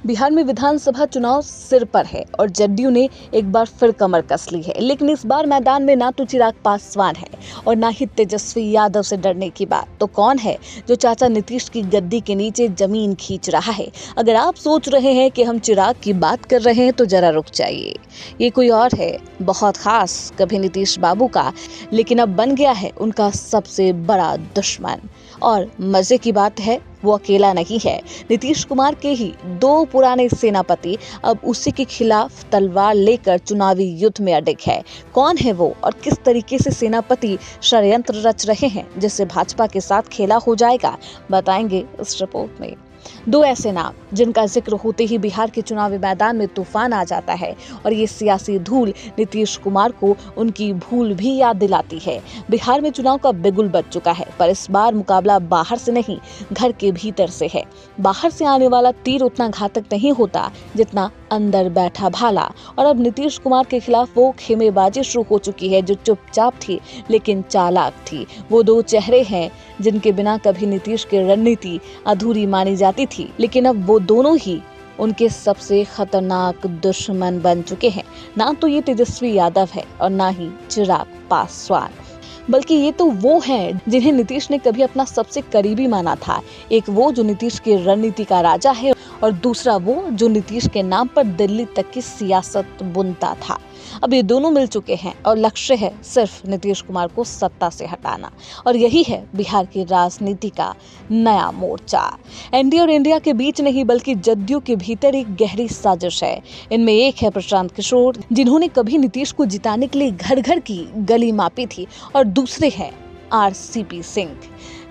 बिहार में विधानसभा चुनाव सिर पर है और जदयू ने एक बार फिर कमर कस ली है। लेकिन इस बार मैदान में ना तो चिराग पासवान है और ना ही तेजस्वी यादव से डरने की बात। तो कौन है जो चाचा नीतीश की गद्दी के नीचे जमीन खींच रहा है? अगर आप सोच रहे हैं कि हम चिराग की बात कर रहे हैं तो जरा रुक जाइए। ये कोई और है, बहुत खास, कभी नीतीश बाबू का, लेकिन अब बन गया है उनका सबसे बड़ा दुश्मन। और मजे की बात है, वो अकेला नहीं है। नीतीश कुमार के ही दो पुराने सेनापति अब उसी के खिलाफ तलवार लेकर चुनावी युद्ध में अड़िग है। कौन है वो और किस तरीके से सेनापति षड्यंत्र रच रहे हैं जिससे भाजपा के साथ खेला हो जाएगा, बताएंगे इस रिपोर्ट में। दो ऐसे नाम जिनका जिक्र होते ही बिहार के चुनावी मैदान में तूफान आ जाता है और ये सियासी धूल नीतीश कुमार को उनकी भूल भी याद दिलाती है। बिहार में चुनाव का बिगुल बज चुका है, पर इस बार मुकाबला बाहर से नहीं, घर के भीतर से है। बाहर से आने वाला तीर उतना घातक नहीं होता जितना अंदर बैठा भाला। और अब नीतीश कुमार के खिलाफ वो खेमेबाजी शुरू हो चुकी है जो चुपचाप थी लेकिन चालाक थी। वो दो चेहरे हैं जिनके बिना कभी नीतीश की रणनीति अधूरी मानी जाती थी, लेकिन अब वो दोनों ही उनके सबसे खतरनाक दुश्मन बन चुके हैं। ना तो ये तेजस्वी यादव है और ना ही चिराग पासवान, बल्कि ये तो वो हैं जिन्हें नीतीश ने कभी अपना सबसे करीबी माना था। एक वो जो नीतीश की रणनीति का राजा है और दूसरा वो जो नीतीश के नाम पर दिल्ली तक की सियासत बुनता था। अब ये दोनों मिल चुके हैं और लक्ष्य है सिर्फ नीतीश कुमार को सत्ता से हटाना। और यही है बिहार की राजनीति का नया मोर्चा। एनडीए और इंडिया के बीच नहीं बल्कि जदयू के भीतर एक गहरी साजिश है। इनमें एक है प्रशांत किशोर, जिन्होंने कभी नीतीश को जिताने के लिए घर घर की गली मापी थी, और दूसरे हैं आरसीपी सिंह,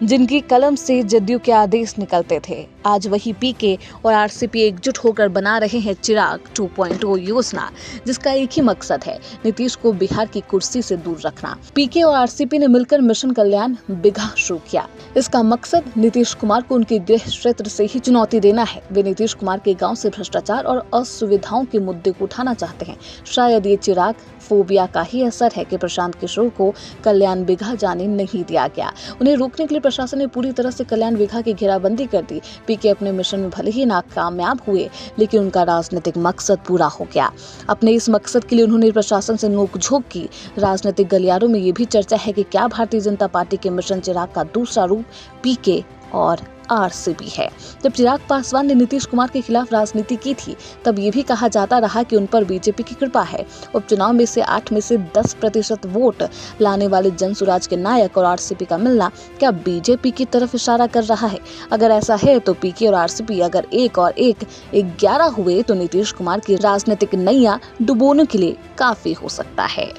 जिनकी कलम से जदयू के आदेश निकलते थे। आज वही पीके और आरसीपी एकजुट होकर बना रहे हैं चिराग 2.0 योजना, जिसका एक ही मकसद है, नीतीश को बिहार की कुर्सी से दूर रखना। पीके और आरसीपी ने मिलकर मिशन कल्याण बिगहा शुरू किया। इसका मकसद नीतीश कुमार को उनके गृह क्षेत्र से ही चुनौती देना है। वे नीतीश कुमार के गांव से भ्रष्टाचार और असुविधाओं के मुद्दे को उठाना चाहते हैं। शायद ये चिराग फोबिया का ही असर है कि प्रशांत किशोर को कल्याण बिगहा जाने नहीं दिया गया। उन्हें रोकने के लिए प्रशासन ने पूरी तरह से कल्याण बिगहा की घेराबंदी कर दी। पीके अपने मिशन में भले ही नाकामयाब हुए, लेकिन उनका राजनीतिक मकसद पूरा हो गया। अपने इस मकसद के लिए उन्होंने प्रशासन से नोकझोंक की। राजनीतिक गलियारों में ये भी चर्चा है कि क्या भारतीय जनता पार्टी के मिशन चिराग का दूसरा रूप पीके और आरसीपी है। जब चिराग पासवान ने नीतीश कुमार के खिलाफ राजनीति की थी, तब ये भी कहा जाता रहा कि उन पर बीजेपी की कृपा है। उपचुनाव में से 8 में से 10% वोट लाने वाले जनसुराज के नायक और आरसीपी का मिलना क्या बीजेपी की तरफ इशारा कर रहा है? अगर ऐसा है तो पीके और आरसीपी अगर 1 और 1 11 हुए तो नीतीश कुमार की राजनीतिक नैया डुबोने के लिए काफी हो सकता है।